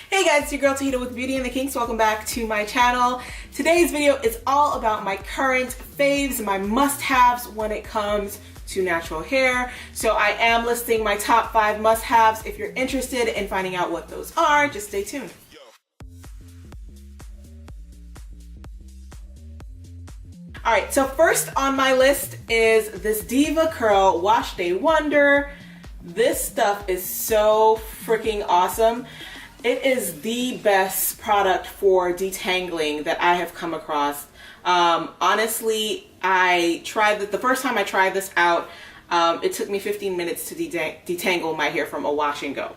Hey guys, it's your girl Tahita with Beauty and the Kinks. Welcome back to my channel. Today's video is all about my current faves, my must-haves when it comes to natural hair. So I am listing my top 5 must-haves. If you're interested in finding out what those are, just stay tuned. Alright, so first on my list is this DevaCurl Wash Day Wonder. This stuff is so freaking awesome. It is the best product for detangling that I have come across. Honestly, I tried the first time I tried this out, it took me 15 minutes to detangle my hair from a wash and go.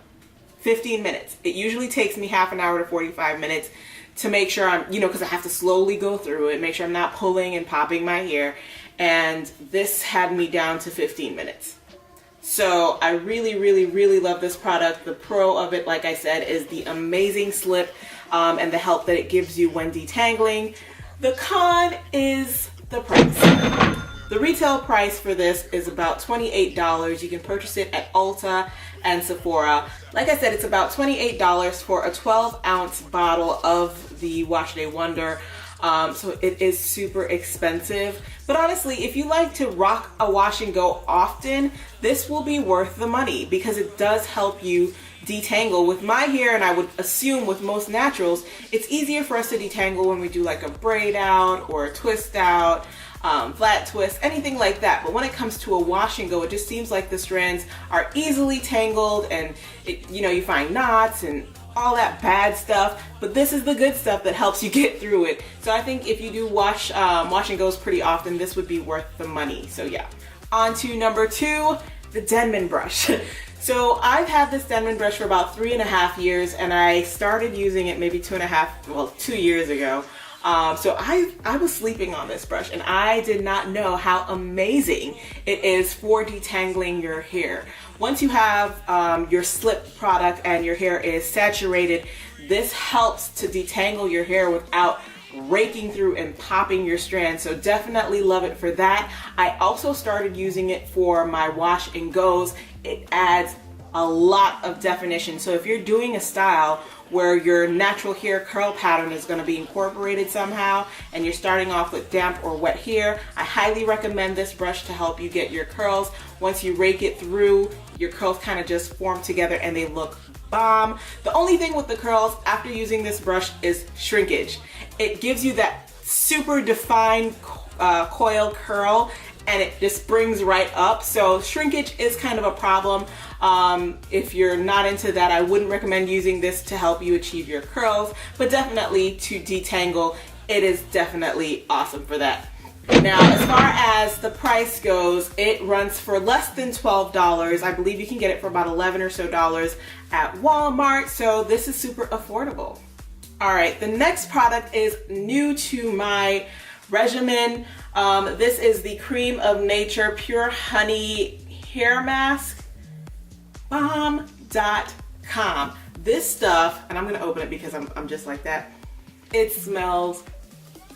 15 minutes. It usually takes me half an hour to 45 minutes to make sure I'm, because I have to slowly go through it, make sure I'm not pulling and popping my hair. And this had me down to 15 minutes. So I really love this product. The pro of it, like I said, is the amazing slip and the help that it gives you when detangling. The con is the price. The retail price for this is about $28. You can purchase it at Ulta and Sephora. Like I said, it's about $28 for a 12-ounce bottle of the Wash Day Wonder. So it is super expensive, but honestly, if you like to rock a wash and go often, this will be worth the money because it does help you detangle. With my hair, and I would assume with most naturals, it's easier for us to detangle when we do like a braid out or a twist out, flat twist, anything like that. But when it comes to a wash and go, it just seems like the strands are easily tangled and you find knots and all that bad stuff, but this is the good stuff that helps you get through it. So I think if you do wash and goes pretty often, this would be worth the money. So yeah. On to number 2, the Denman brush. So I've had this Denman brush for about 3.5 years, and I started using it maybe 2 years ago. So I was sleeping on this brush, and I did not know how amazing it is for detangling your hair. Once you have your slip product and your hair is saturated, this helps to detangle your hair without raking through and popping your strands. So definitely love it for that. I also started using it for my wash and goes. It adds a lot of definition. So if you're doing a style where your natural hair curl pattern is going to be incorporated somehow and you're starting off with damp or wet hair, I highly recommend this brush to help you get your curls. Once you rake it through, your curls kind of just form together and they look bomb. The only thing with the curls after using this brush is shrinkage. It gives you that super defined coil curl, and it just springs right up. So shrinkage is kind of a problem. If you're not into that, I wouldn't recommend using this to help you achieve your curls, but definitely to detangle, it is definitely awesome for that. Now, as far as the price goes, it runs for less than $12. I believe you can get it for about $11 or so at Walmart, so this is super affordable. All right, the next product is new to my regimen. This is the Cream of Nature Pure Honey Hair Mask. Bomb.com. This stuff, and I'm gonna open it because I'm just like that. It smells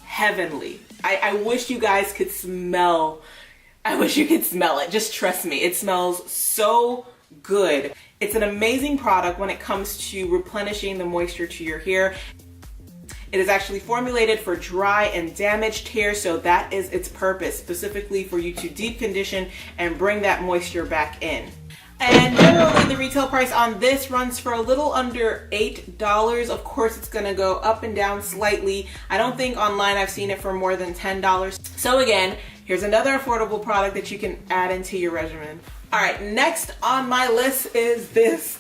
heavenly. I wish you guys could smell. I wish you could smell it. Just trust me. It smells so good. It's an amazing product when it comes to replenishing the moisture to your hair. It is actually formulated for dry and damaged hair, so that is its purpose, specifically for you to deep condition and bring that moisture back in. And generally the retail price on this runs for a little under $8. Of course, it's gonna go up and down slightly. I don't think online I've seen it for more than $10. So again, here's another affordable product that you can add into your regimen. All right, next on my list is this.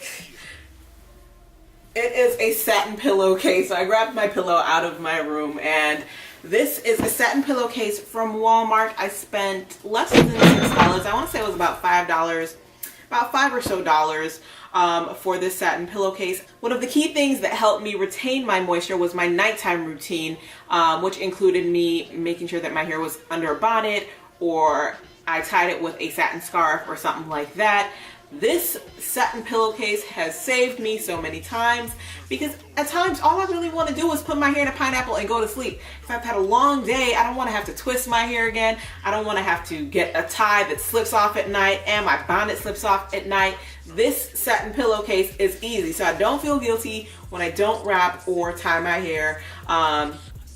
It is a satin pillowcase. So I grabbed my pillow out of my room, and this is a satin pillowcase from Walmart. I spent less than $6. I want to say it was about $5. About $5 or so for this satin pillowcase. One of the key things that helped me retain my moisture was my nighttime routine, which included me making sure that my hair was under a bonnet, or I tied it with a satin scarf or something like that. This satin pillowcase has saved me so many times because at times all I really want to do is put my hair in a pineapple and go to sleep. If I've had a long day, I don't want to have to twist my hair again. I don't want to have to get a tie that slips off at night and my bonnet slips off at night. This satin pillowcase is easy, so I don't feel guilty when I don't wrap or tie my hair.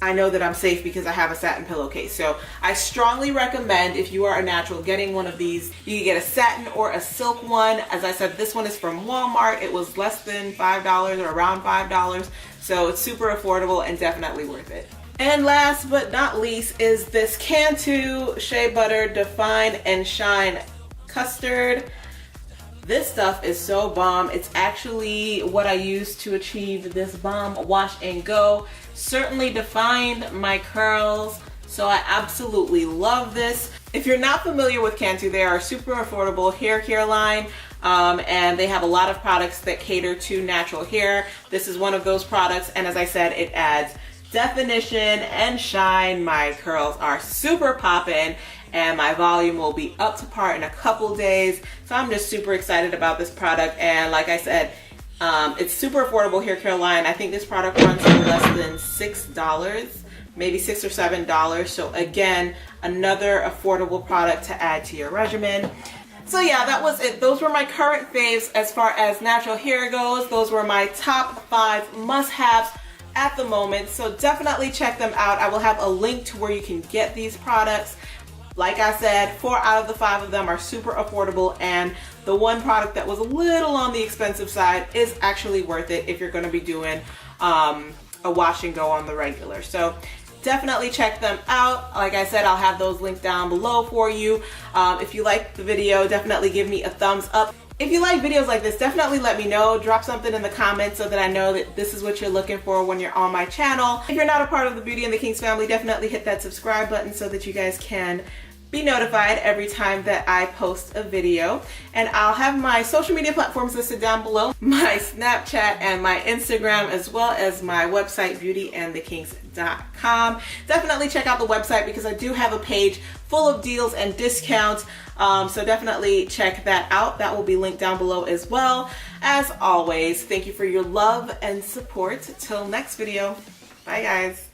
I know that I'm safe because I have a satin pillowcase. So I strongly recommend, if you are a natural, getting one of these. You can get a satin or a silk one. As I said, this one is from Walmart. It was less than $5 or around $5. So it's super affordable and definitely worth it. And last but not least is this Cantu Shea Butter Define and Shine Custard. This stuff is so bomb. It's actually what I used to achieve this bomb wash and go. Certainly defined my curls, so I absolutely love this. If you're not familiar with Cantu, they are a super affordable hair care line, and they have a lot of products that cater to natural hair. This is one of those products, and as I said, it adds definition and shine. My curls are super poppin', and my volume will be up to par in a couple days. So I'm just super excited about this product, and like I said, it's super affordable hair care line. I think this product runs for less than $6, maybe $6 or $7. So again, another affordable product to add to your regimen. So yeah, that was it. Those were my current faves as far as natural hair goes. Those were my top 5 must-haves at the moment. So definitely check them out. I will have a link to where you can get these products. Like I said, 4 out of the 5 of them are super affordable, and the one product that was a little on the expensive side is actually worth it if you're going to be doing a wash and go on the regular. So definitely check them out. Like I said, I'll have those linked down below for you. If you liked the video, definitely give me a thumbs up. If you like videos like this, definitely let me know. Drop something in the comments so that I know that this is what you're looking for when you're on my channel. If you're not a part of the Beauty and the Kinks family, definitely hit that subscribe button so that you guys can be notified every time that I post a video. And I'll have my social media platforms listed down below, my Snapchat and my Instagram, as well as my website, beautyandthekinks.com. Definitely check out the website because I do have a page full of deals and discounts. So definitely check that out. That will be linked down below as well. As always, thank you for your love and support. Till next video. Bye guys.